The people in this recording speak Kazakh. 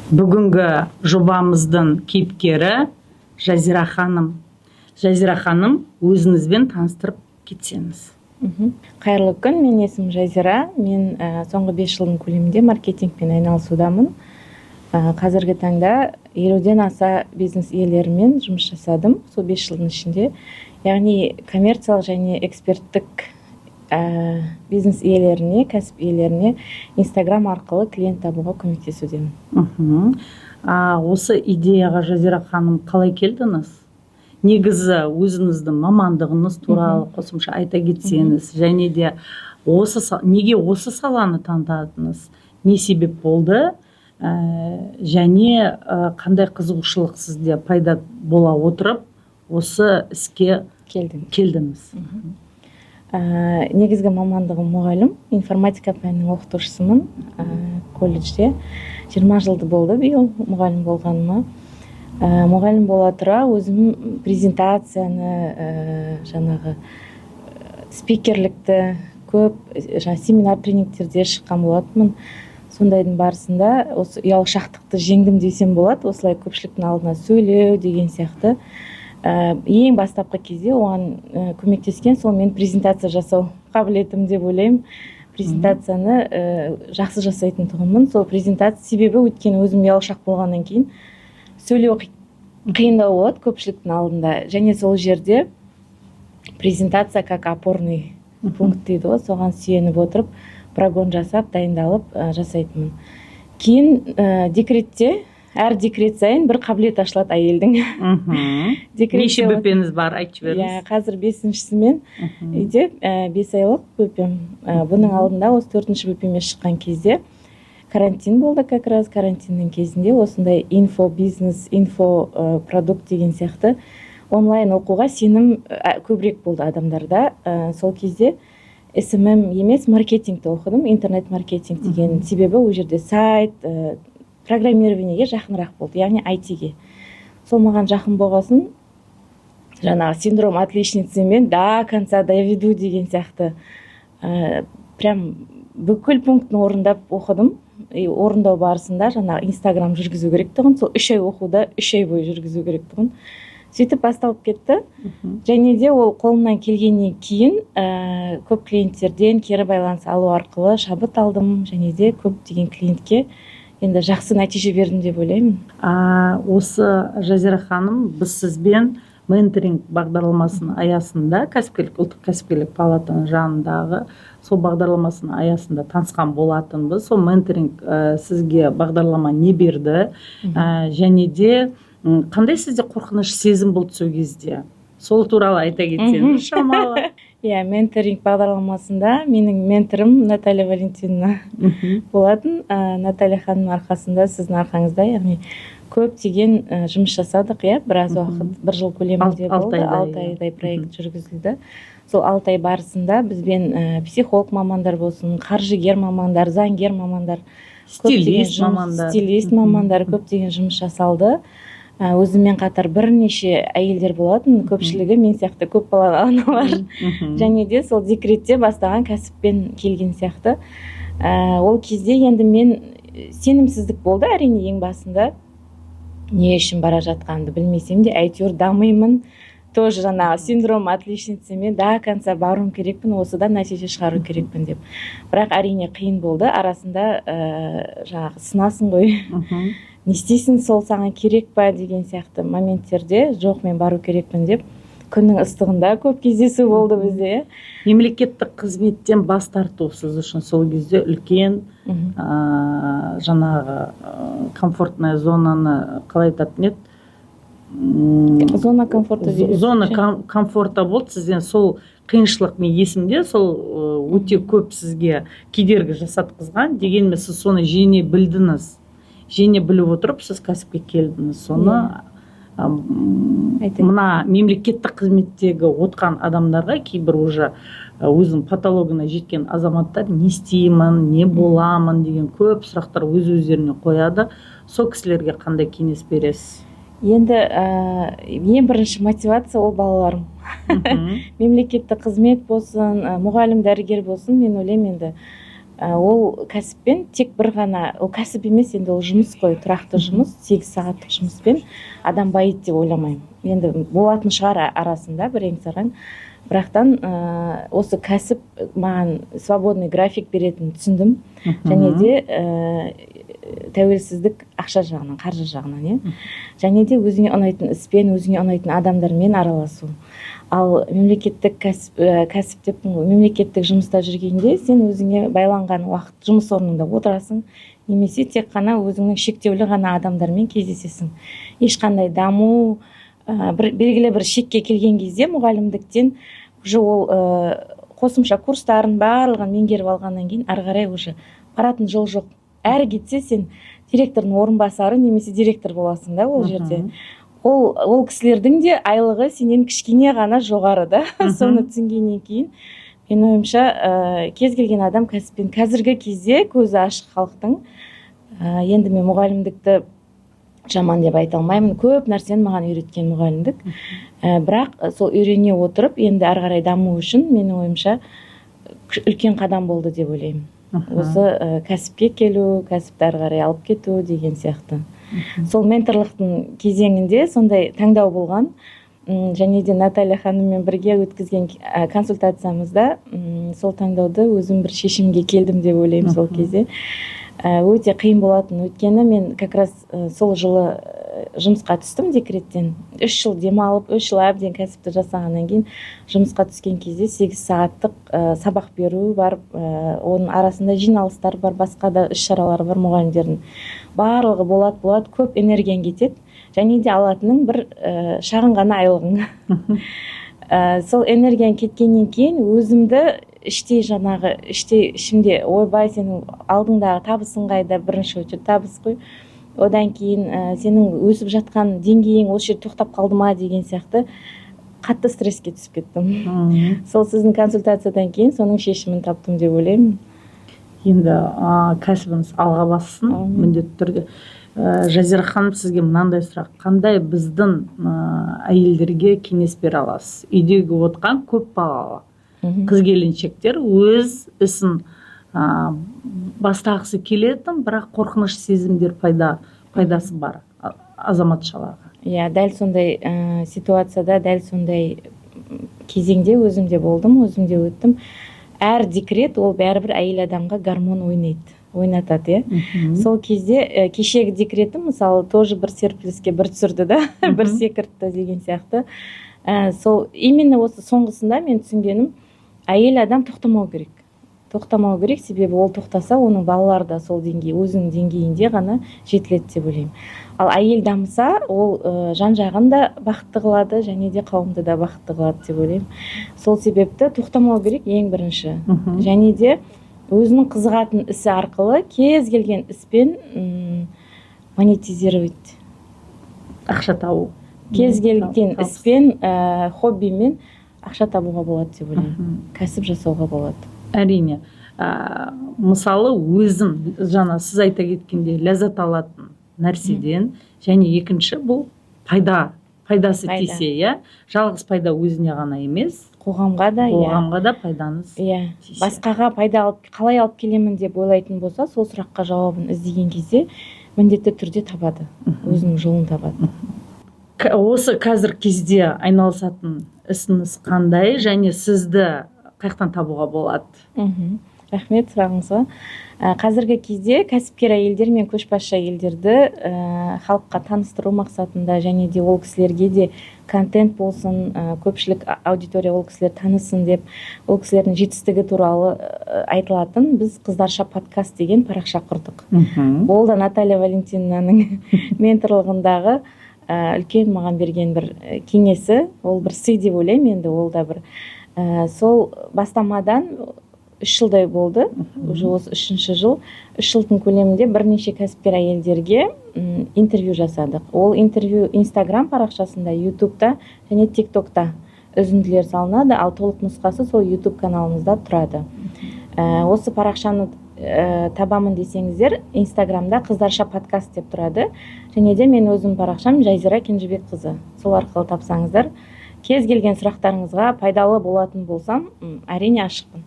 Бүгінгі жобамыздың кейіпкері Жазира ханым. Жазира ханым, өзіңізбен таныстырып кетсеңіз. Қайырлы күн, мен есімім Жазира. Мен соңғы 5 жылдың көлемінде маркетингпен айналысудамын. Қазіргі таңда 50-ден аса бизнес иелерімен жұмыс жасадым сол 5 жылдың ішінде. Яғни коммерциялық және эксперттік бизнес иелеріне, кәсіп иелеріне Instagram арқылы клиент табуға көмектесудемін. Осы идеяға Жазира ханым қалай келдіңіз? Негізі өзіңіздің мамандығыңыз туралы қосымша айта кетсеңіз, және де неге осы саланы таңдадыңыз? Не себеп болды? Және қандай қызығушылық сізде пайда бола отырып осы іске келдіңіз? Негізгі мамандығым мұғалім, информатика пәнінің оқытушысымын колледжде. 20 жылды болды биыл мұғалім болғаныма. Мұғалім бола тұра өзім презентацияны, жаңағы спикерлікті көп семинар тренингтерде шыққан болатынмын. Сондайдың барысында осы ұялшақтықты жеңдім десем болады. Осылай көпшіліктің алдына сөйлеу деген сияқты. Ең бастапқы кезде оған көмектескен сол мен презентация жасау қабілетім деп ойлаймын. Презентацияны жақсы жасайтын тұғымын. Сол презентация себебі өйткені өзім ұялшақ болғаннан кейін сөйлеу қиындау болады көпшіліктің алдында. Және сол жерде презентация как опорный пункт дейді ғой, соған сүйеніп отырып прогон жасап, дайындалып жасайтынмын. Кейін декретте, әр декрет сайын бір қабілет ашылады әйелдің. Неше бөпеңіз бар, айтып беріңіз? Қазір 5-шісімен үйде 5 айлық бөпем. Бұның алдында осы 4-ші бөпеме шыққан кезде карантин болды, как раз карантиннің кезінде осындай инфо-бизнес, инфо-продукт деген сияқты онлайн оқуға сенім көбірек болды адамдарда. Сол кезде SMM емес, маркетингті оқыдым, интернет-маркетинг деген. Себебі ол жерде сайт, программированиеге жақынырақ болды, яғни IT-ге. Сол маған жақын болғасын, жаңағы синдром отличницы мен до конца доведу деген сияқты прям бүкіл пунктін орындап оқыдым. Орындау барысында жаңағы Instagram жүргізу керек тұғын, сол 3 ай оқуда 3 ай бойы жүргізу керек тұғын. Сөйтіп басталып кетті. Және де ол қолымнан келгеннен кейін көп клиенттерден кері байланыс алу арқылы шабыт алдым, және де көп деген клиентке енді жақсы нәтиже бердім деп ойлаймын. Осы Жазира ханым, біз сізбен менторинг бағдарламасының аясында ұлттық кәсіпкерлік палатаның жанындағы сол бағдарламасының аясында танысқан болатынбыз. Сол менторинг сізге бағдарлама не берді? Және де қандай сізде қорқыныш сезім болды сол кезде? Сол туралы айта кетсеңіз шамалы. Менторинг бағдарламасында менің менторым Наталья Валентиновна болатын. Наталья ханым арқасында, сіздің арқаңызда, яғни көптеген жұмыс жасадық, біраз уақыт, 1 жыл көлемінде болды, 6 айдай проект жүргізілді. Сол 6 ай барысында бізбен психолог мамандар болсын, қаржыгер мамандар, заңгер мамандар, стилист мамандар көптеген жұмыс жасалды. Өзімен қатар бірнеше әйелдер болатын, көпшілігі мен сияқты көп балалы аналар. Және де сол декретте бастаған кәсіппен келген сияқты. Ол кезде енді мен сенімсіздік болды, әрине ең басында. Не үшін бара жатқанды білмесем де, әйтеуір дамимын. Тоже жаңағы синдром отличницы мен до конца баруым керекпін, осыдан нәтиже шығару керекпін деп. Бірақ әрине қиын болды. Арасында жаңағы сынасың ғой. Не істейсің, сол саған керек па деген сияқты моменттерде жоқ, мен бару керекпін деп күннің ыстығында көп кездесу болды бізде. Мемлекеттік қызметтен бас тарту сіз үшін сол кезде үлкен жаңағы комфортная зонаны қалай айтатын еді? Зона комфорта. Зона комфорта болды сізден. Сол қиыншылық мен есімде, сол өте көп сізге кедергі жасатқызған. Дегенмен сіз соны жеңе білдіңіз. Жеңе біліп отырып, сіз кәсіпке келдіңіз. Соны мына мемлекеттік қызметтегі отқан адамдарға, кейбір уже өзінің патологына жеткен азаматтар не істеймін, не боламын деген көп сұрақтар өз-өздеріне қояды. Сол кісілерге қандай кеңес бересіз? Енді ең бірінші мотивация ол балаларым. Мемлекеттік қызмет болсын, мұғалім, дәрігер болсын, мен ойлаймын енді ол кәсіппен тек бір ғана, ол кәсіп емес, енді ол жұмыс қой, тұрақты жұмыс, 8 сағаттық жұмыспен адам байиды деп ойламаймын. Енді болатын шығар арасында бірең-сараң, бірақтан осы кәсіп маған свободный график беретінін түсіндім. Және де тәуелсіздік ақша жағынан, қаржы жағынан, және де өзіңе ұнайтын іспен, өзіңе ұнайтын адамдармен араласу. Ал мемлекеттік кәсіп деп, мемлекеттік жұмыста жүргенде сен өзіңе байланған уақыт жұмыс орнында отырасың, немесе тек қана өзіңнің шектеулі ғана адамдармен кездесесің. Ешқандай даму, белгілі бір шекке келген кезде мұғалімдіктен уже ол қосымша курстарын барлығын меңгеріп алғаннан кейін ары қарай уже баратын жол жоқ. Әрі кетсе сен директордың орынбасары немесе директор боласың да ол жерде. Ол кісілердің де айлығы сенен кішкене ғана жоғары да. Соны түсінгеннен кейін мен ойымша кез келген адам кәсіппен қазіргі кезде көзі ашық халықтың, енді мен мұғалімдікті жаман деп айта алмаймын, көп нәрсені маған үйреткен мұғалімдік, бірақ сол үйрене отырып енді ары қарай даму үшін менің ойымша үлкен қадам болды деп ойлаймын. Осы кәсіпке келу, кәсіпті ары қарай алып кету деген сияқты. Сол менторлықтың кезеңінде сондай таңдау болған, және де Наталья ханыммен бірге өткізген консультациямызда сол таңдауды өзім бір шешімге келдім деп ойлаймын. Сол кезде өте қиын болатын, өйткені мен как раз сол жылы жұмысқа түстім декреттен. 3 жыл демалып, 3 жыл әбден кәсіпті жасағаннан кейін жұмысқа түскен кезде 8 сағаттық сабақ беру бар, оның арасында жиналыстар бар, басқа да іс-шаралар бар, мұғалімдердің барлығы болады, көп энергияң кетеді, және де алатының бір шағын ғана айлығың. Сол энергияң кеткеннен кейін өзімді ішімде ойбай, сенің алдыңдағы табысың қайда, бірінші очередь табыс қой, одан кейін сенің өсіп жатқан деңгейің осы жерде тоқтап қалды ма деген сияқты қатты стресске түсіп кеттім. Сол сіздің консультациядан кейін соның шешімін таптым деп ойлаймын. Енді кәсібіңіз алға бассын, міндетті түрде. Жазира ханым, сізге мынандай сұрақ: қандай біздің әйелдерге кеңес бере аласыз? Үйдегі отқан көп балалы қыз-келіншектер өз ісін бастағысы келетін, бірақ қорқыныш сезімдер пайдасы бар азаматшаларға. Дәл сондай ситуацияда, дәл сондай кезеңде өзімде болдым, өзімде өттім. Әр декрет ол бәрібір әйел адамға гормон ойнатады. Сол кезде кешегі декретім мысалы тоже бір серпіліске бір түсірді да, бір секіртті деген сияқты. Сол именно осы соңғысында мен түсінгенім, әйел адам тоқтамау керек, себебі ол тоқтаса, оның балалары да сол деңгей, өзінің деңгейінде ғана жетіледі деп ойлаймын. Ал әйел дамыса, ол жан-жағын да бақытты қылады, және де қауымды да бақытты қылады деп ойлаймын. Сол себепті тоқтамау керек ең бірінші. Және де өзінің қызығатын ісі арқылы кез келген іспен монетизировать, ақша табу. Кез келген іспен, хоббимен ақша табуға болады деп ойлаймын. Кәсіп жасауға болады. Әрине. Мысалы өзім, жаңа сіз айта кеткенде, ләззат алатын нәрседен, және екінші бұл пайдасы тисе, жалғыз пайда өзіне ғана емес, қоғамға да пайдаңыз. Басқаға пайда қалай алып келемін деп ойлайтын болса, сол сұраққа жауабын іздеген кезде міндетті түрде табады, өзінің жолын табады. Осы қазір кезде айналысатын ісіңіз қандай, және сізді қаяқтан табуға болады? Рахмет сұрағыңызға. Қазіргі кезде кәсіпкер әйелдер мен көшбасшы әйелдерді халыққа таныстыру мақсатында, және де ол кісілерге де контент болсын, көпшілік аудитория ол кісілер танысын деп, ол кісілердің жетістігі туралы айтылатын біз Қыздарша подкаст деген парақша құрдық. Ол да Наталья Валентинаның менторлығындағы үлкен маған берген бір кеңесі, ол бір сый деп ойлаймын. Енді ол да бір сол бастамадан 3 жылдай болды, уже осы 3-ші жыл. 3 жылдың көлемінде бірнеше кәсіпкер әйелдерге интервью жасадық. Ол интервью Instagram парақшасында, YouTube'да және TikTok'та үзінділер салынады, ал толық нұсқасы сол YouTube каналымызда тұрады. Осы парақшаны табамын десеңіздер, Instagram'да Қыздарша подкаст деп тұрады, және де мен өзім парақшам Жазира Кенжебекқызы. Сол арқылы тапсаңыздар, кез келген сұрақтарыңызға пайдалы болатын болсам, әрине ашықпын.